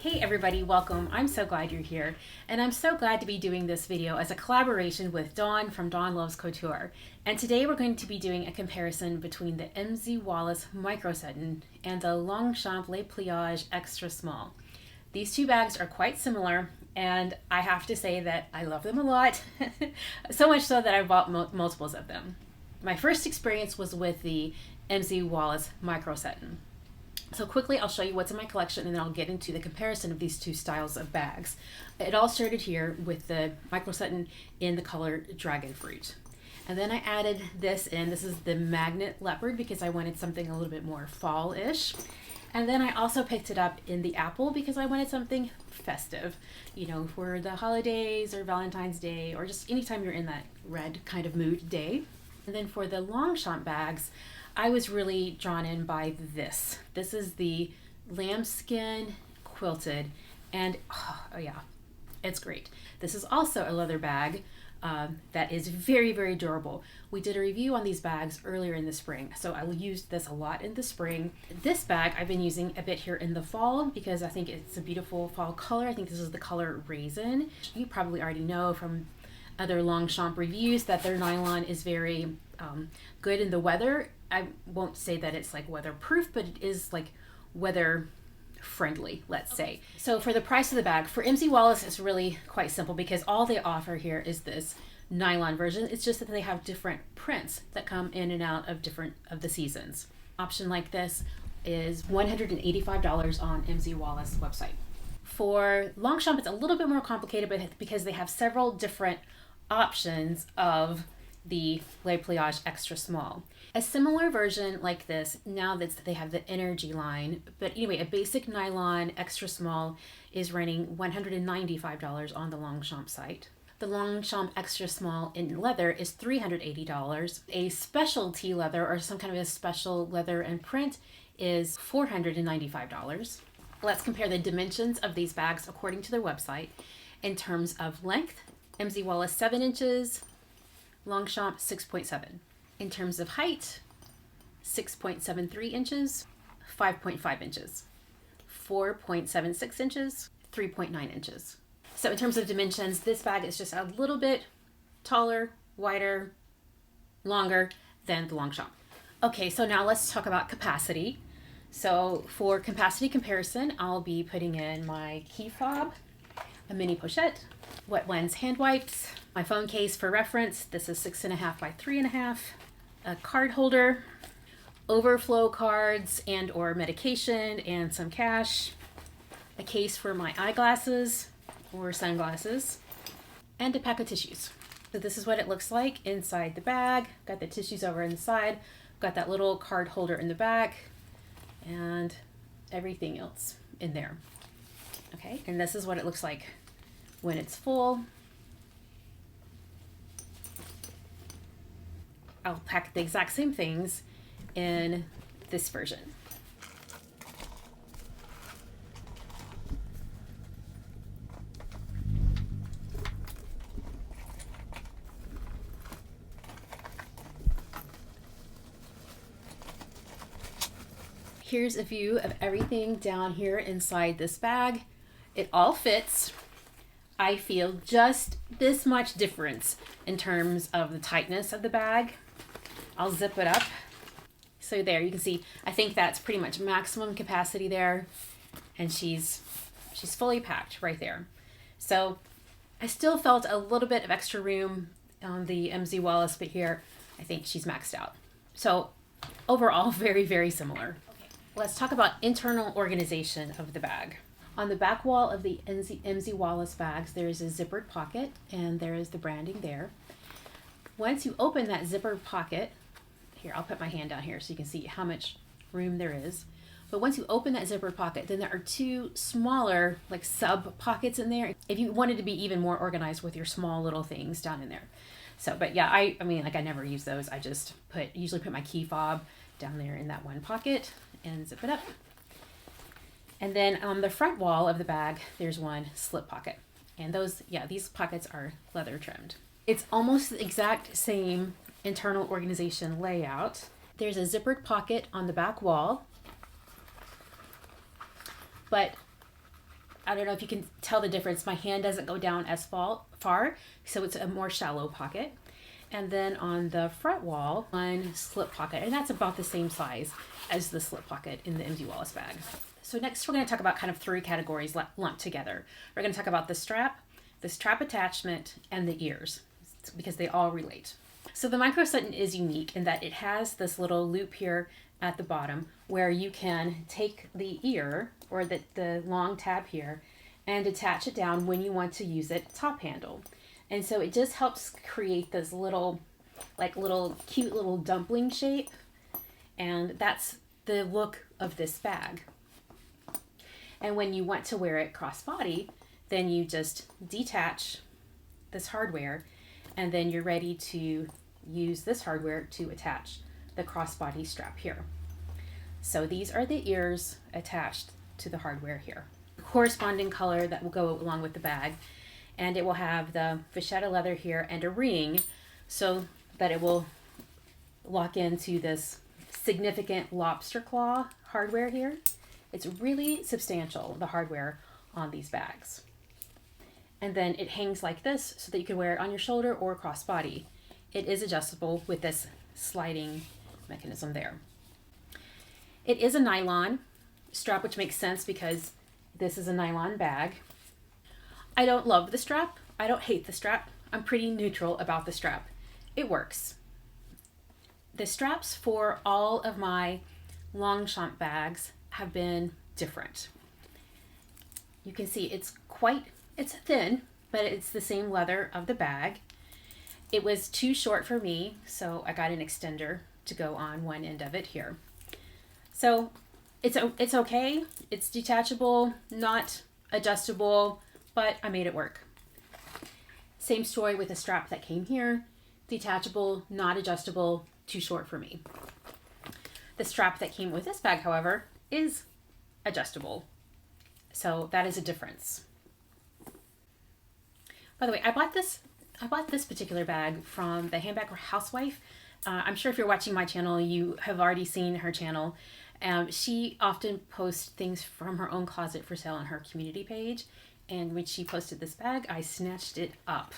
Hey everybody, welcome. I'm so glad you're here, and I'm so glad to be doing this video as a collaboration with Dawn from Dawn Loves Couture. And today we're going to be doing a comparison between the Wallace Microsutton and the Longchamp Le Pliage Extra Small. These two bags are quite similar, and I have to say that I love them a lot, so much so that I bought multiples of them. My first experience was with the Wallace Microsutton. So quickly, I'll show you what's in my collection, and then I'll get into the comparison of these two styles of bags. It all started here with the Microsutton in the color Dragon Fruit. And then I added this in. This is the Magnet Leopard because I wanted something a little bit more fall-ish. And then I also picked it up in the Apple because I wanted something festive, you know, for the holidays or Valentine's Day or just anytime you're in that red kind of mood day. And then for the Longchamp bags, I was really drawn in by this. This is the lambskin quilted, and oh yeah, it's great. This is also a leather bag that is very, very durable. We did a review on these bags earlier in the spring, so I used this a lot in the spring. This bag I've been using a bit here in the fall because I think it's a beautiful fall color. I think this is the color Raisin. You probably already know from other Longchamp reviews that their nylon is very good in the weather. I won't say that it's like weatherproof, but it is like weather friendly, let's say. So for the price of the bag, for Wallace, it's really quite simple because all they offer here is this nylon version. It's just that they have different prints that come in and out of different of the seasons. Option like this is $185 on Wallace website. For Longchamp, it's a little bit more complicated, but because they have several different options of the Le Pliage Extra Small. A similar version like this, now that they have the Energy line, but anyway, a basic nylon extra small is running $195 on the Longchamp site. The Longchamp Extra Small in leather is $380. A specialty leather or some kind of a special leather and print is $495. Let's compare the dimensions of these bags according to their website. In terms of length, Wallace 7 inches, Longchamp 6.7. In terms of height, 6.73 inches, 5.5 inches, 4.76 inches, 3.9 inches. So in terms of dimensions, this bag is just a little bit taller, wider, longer than the Longchamp. Okay, so now let's talk about capacity. So for capacity comparison, I'll be putting in my key fob, a mini pochette, Wet Ones hand wipes, my phone case for reference. This is 6.5 by 3.5. A card holder, overflow cards and or medication and some cash, a case for my eyeglasses or sunglasses, and a pack of tissues. So this is what it looks like inside the bag. Got the tissues over inside, got that little card holder in the back, and everything else in there. Okay, and this is what it looks like when it's full. I'll pack the exact same things in this version. Here's a view of everything down here inside this bag. It all fits. I feel just this much difference in terms of the tightness of the bag. I'll zip it up. So there, you can see, I think that's pretty much maximum capacity there. And she's fully packed right there. So I still felt a little bit of extra room on the Wallace, but here I think she's maxed out. So overall, very, very similar. Okay, let's talk about internal organization of the bag. On the back wall of the Wallace bags, there is a zippered pocket, and there is the branding there. Once you open that zippered pocket, here, I'll put my hand down here so you can see how much room there is. But once you open that zippered pocket, then there are two smaller, like sub pockets in there if you wanted to be even more organized with your small little things down in there. So, but yeah, I mean, like I never use those. I just usually put my key fob down there in that one pocket and zip it up. And then on the front wall of the bag, there's one slip pocket. And those, yeah, these pockets are leather trimmed. It's almost the exact same internal organization layout. There's a zippered pocket on the back wall, but I don't know if you can tell the difference. My hand doesn't go down as far, so it's a more shallow pocket. And then on the front wall, one slip pocket, and that's about the same size as the slip pocket in the MZ Wallace bag. So next we're going to talk about kind of three categories lumped together. We're going to talk about the strap attachment, and the ears, because they all relate. So the Microsutton is unique in that it has this little loop here at the bottom where you can take the ear or the long tab here and attach it down when you want to use it top handle. And so it just helps create this little cute little dumpling shape, and that's the look of this bag. And when you want to wear it crossbody, then you just detach this hardware, and then you're ready to use this hardware to attach the crossbody strap here. So these are the ears attached to the hardware here. The corresponding color that will go along with the bag, and it will have the vachetta leather here and a ring so that it will lock into this significant lobster claw hardware here. It's really substantial, the hardware on these bags. And then it hangs like this so that you can wear it on your shoulder or crossbody. It is adjustable with this sliding mechanism there. It is a nylon strap, which makes sense because this is a nylon bag. I don't love the strap. I don't hate the strap. I'm pretty neutral about the strap. It works. The straps for all of my Longchamp bags have been different. You can see it's thin, but it's the same leather of the bag. It was too short for me, so I got an extender to go on one end of it here. So it's okay. It's detachable, not adjustable, but I made it work. Same story with the strap that came here. Detachable, not adjustable, too short for me. The strap that came with this bag, however, is adjustable. So that is a difference. By the way, I bought this particular bag from the Handbag Housewife. I'm sure if you're watching my channel, you have already seen her channel. She often posts things from her own closet for sale on her community page. And when she posted this bag, I snatched it up.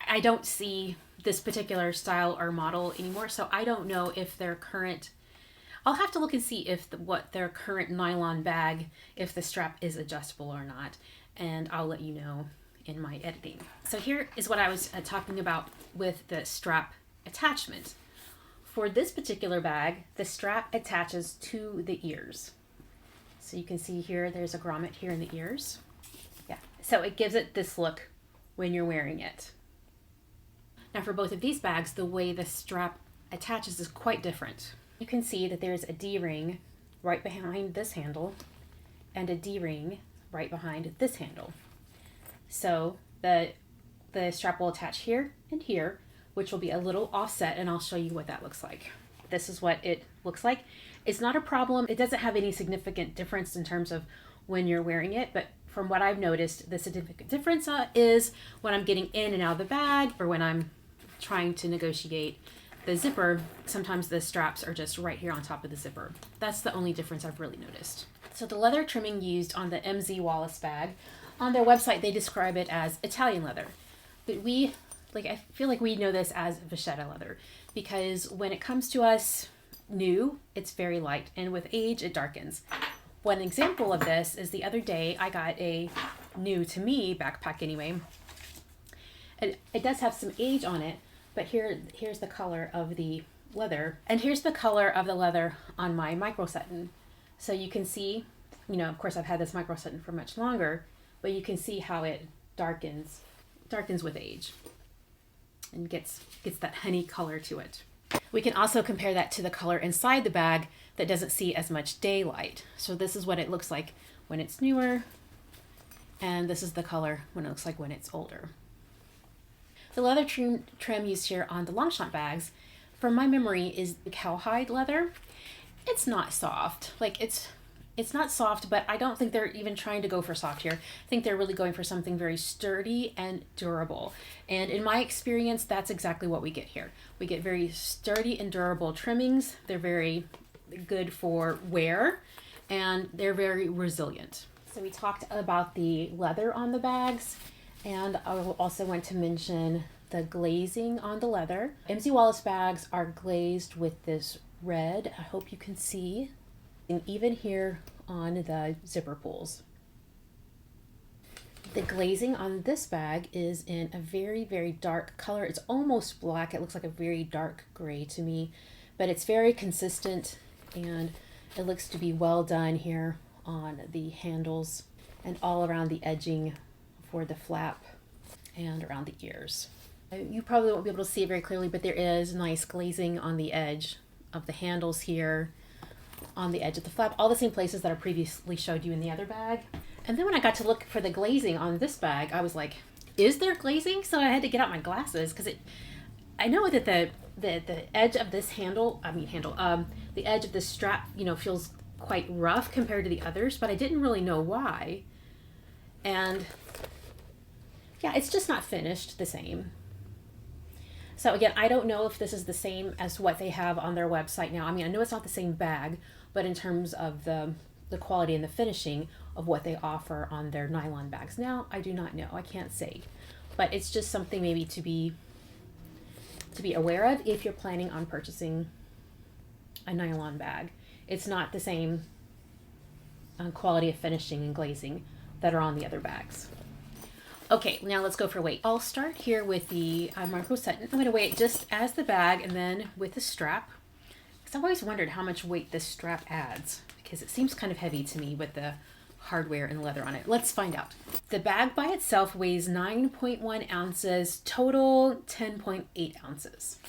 I don't see this particular style or model anymore, so I don't know if their current, I'll have to look and see if what their current nylon bag, if the strap is adjustable or not, and I'll let you know in my editing. So here is what I was talking about with the strap attachment. For this particular bag, the strap attaches to the ears. So you can see here, there's a grommet here in the ears. Yeah, so it gives it this look when you're wearing it. Now for both of these bags, the way the strap attaches is quite different. You can see that there's a D-ring right behind this handle and a D-ring right behind this handle. So the strap will attach here and here, which will be a little offset, and I'll show you what that looks like. This is what it looks like. It's not a problem. It doesn't have any significant difference in terms of when you're wearing it, but from what I've noticed, the significant difference is when I'm getting in and out of the bag, or when I'm trying to negotiate the zipper, sometimes the straps are just right here on top of the zipper. That's the only difference I've really noticed. So the leather trimming used on the MZ Wallace bag, on their website they describe it as Italian leather, but I feel like we know this as vachetta leather, because when it comes to us new, it's very light, and with age it darkens. One example of this is the other day I got a new to me backpack anyway. It does have some age on it, but here's the color of the leather, and here's the color of the leather on my Microsutton. So you can see, of course I've had this Microsutton for much longer, but you can see how it darkens with age and gets that honey color to it. We can also compare that to the color inside the bag that doesn't see as much daylight. So this is what it looks like when it's newer, and this is the color when it looks like when it's older. The leather trim used here on the Longchamp bags, from my memory, is cowhide leather. It's not soft. It's not soft, but I don't think they're even trying to go for soft here. I think they're really going for something very sturdy and durable. And in my experience, that's exactly what we get here. We get very sturdy and durable trimmings. They're very good for wear, and they're very resilient. So we talked about the leather on the bags, and I also want to mention the glazing on the leather. MZ Wallace bags are glazed with this red, I hope you can see, and even here on the zipper pulls. The glazing on this bag is in a very, very dark color. It's almost black. It looks like a very dark gray to me, but it's very consistent and it looks to be well done here on the handles and all around the edging for the flap and around the ears. You probably won't be able to see it very clearly, but there is nice glazing on the edge of the handles here, on the edge of the flap, all the same places that I previously showed you in the other bag. And then when I got to look for the glazing on this bag, I was like, is there glazing? So I had to get out my glasses because I know that the edge of this the edge of this strap, feels quite rough compared to the others, but I didn't really know why. And yeah, it's just not finished the same. So again, I don't know if this is the same as what they have on their website now. I mean, I know it's not the same bag, but in terms of the quality and the finishing of what they offer on their nylon bags now, I do not know. I can't say. But it's just something maybe to be aware of if you're planning on purchasing a nylon bag. It's not the same quality of finishing and glazing that are on the other bags. Okay, now let's go for weight. I'll start here with the Microsutton. I'm going to weigh it just as the bag and then with the strap. Because I've always wondered how much weight this strap adds, because it seems kind of heavy to me with the hardware and leather on it. Let's find out. The bag by itself weighs 9.1 ounces, total 10.8 ounces.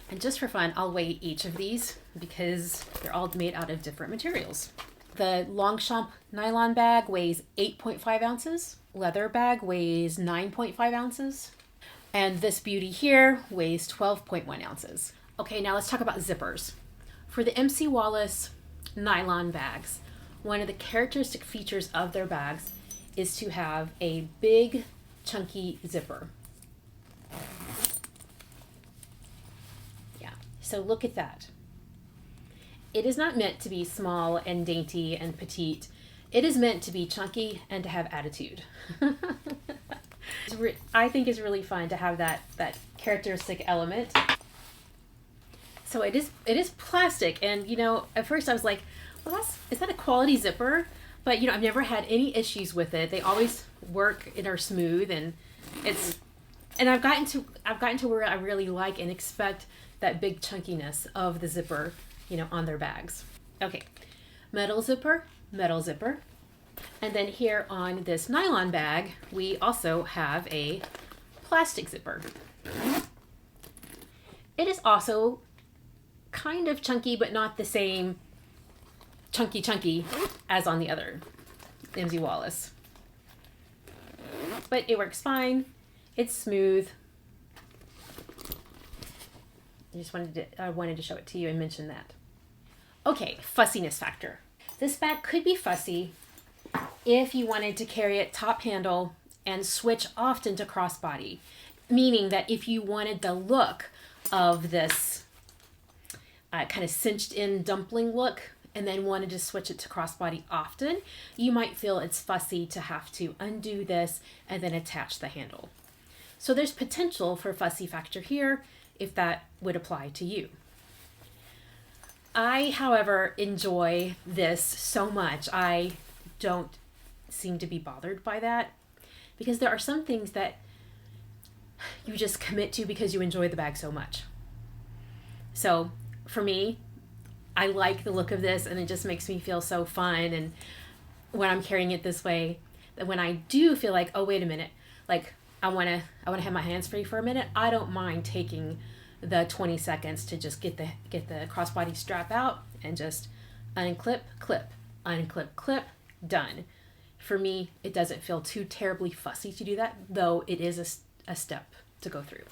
And just for fun, I'll weigh each of these because they're all made out of different materials. The Longchamp nylon bag weighs 8.5 ounces. Leather bag weighs 9.5 ounces. And this beauty here weighs 12.1 ounces. Okay, now let's talk about zippers. For the MC Wallace nylon bags, one of the characteristic features of their bags is to have a big, chunky zipper. Yeah, so look at that. It is not meant to be small and dainty and petite. It is meant to be chunky and to have attitude. I think it's really fun to have that characteristic element. So it is plastic, and at first I was like, well, is that a quality zipper? But I've never had any issues with it. They always work and are smooth, and I've gotten to where I really like and expect that big chunkiness of the zipper, on their bags. Okay, metal zipper. And then here on this nylon bag, we also have a plastic zipper. It is also kind of chunky, but not the same chunky as on the other MZ Wallace. But it works fine. It's smooth. I wanted to show it to you and mention that. Okay, fussiness factor. This bag could be fussy if you wanted to carry it top handle and switch often to crossbody, meaning that if you wanted the look of this kind of cinched in dumpling look and then wanted to switch it to crossbody often, you might feel it's fussy to have to undo this and then attach the handle. So there's potential for fussy factor here if that would apply to you. I, however, enjoy this so much. I don't seem to be bothered by that because there are some things that you just commit to because you enjoy the bag so much. So for me, I like the look of this and it just makes me feel so fun. And when I'm carrying it this way, that when I do feel like, oh, wait a minute, like I want to have my hands free for a minute, I don't mind taking the 20 seconds to just get the crossbody strap out and just unclip, clip, unclip, clip, done. For me, it doesn't feel too terribly fussy to do that, though it is a step to go through.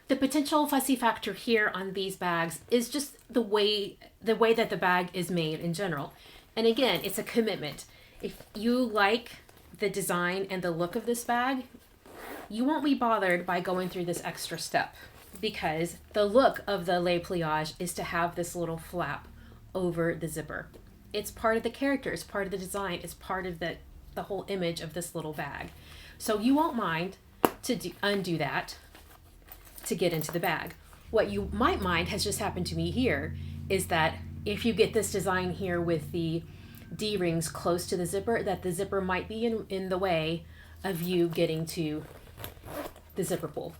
The potential fussy factor here on these bags is just the way that the bag is made in general. And again, it's a commitment. If you like the design and the look of this bag, you won't be bothered by going through this extra step, because the look of the Le Pliage is to have this little flap over the zipper. It's part of the character, it's part of the design, it's part of the the whole image of this little bag. So you won't mind to undo that to get into the bag. What you might mind has just happened to me here is that if you get this design here with the D-rings close to the zipper, that the zipper might be in the way of you getting to the zipper pull.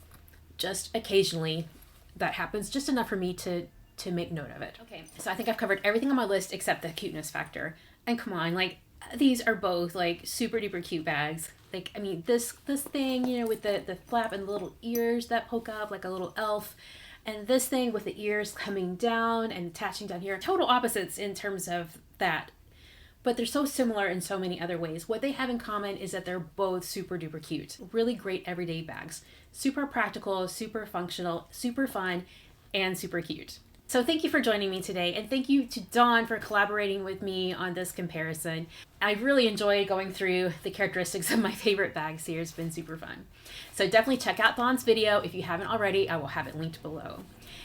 Just occasionally that happens, just enough for me to make note of it. Okay, so I think I've covered everything on my list except the cuteness factor. And come on, like, these are both like super duper cute bags. Like, I mean, this thing, you know, with the flap and the little ears that poke up like a little elf, and this thing with the ears coming down and attaching down here, total opposites in terms of that. But they're so similar in so many other ways. What they have in common is that they're both super duper cute. Really great everyday bags. Super practical, super functional, super fun, and super cute. So thank you for joining me today, and thank you to Dawn for collaborating with me on this comparison. I really enjoyed going through the characteristics of my favorite bags here. It's been super fun. So definitely check out Dawn's video. If you haven't already, I will have it linked below.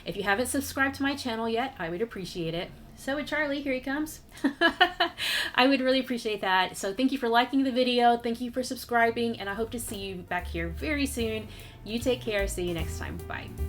If you haven't subscribed to my channel yet, I would appreciate it. So would Charlie, here he comes. I would really appreciate that. So thank you for liking the video. Thank you for subscribing, and I hope to see you back here very soon. You take care. See you next time. Bye.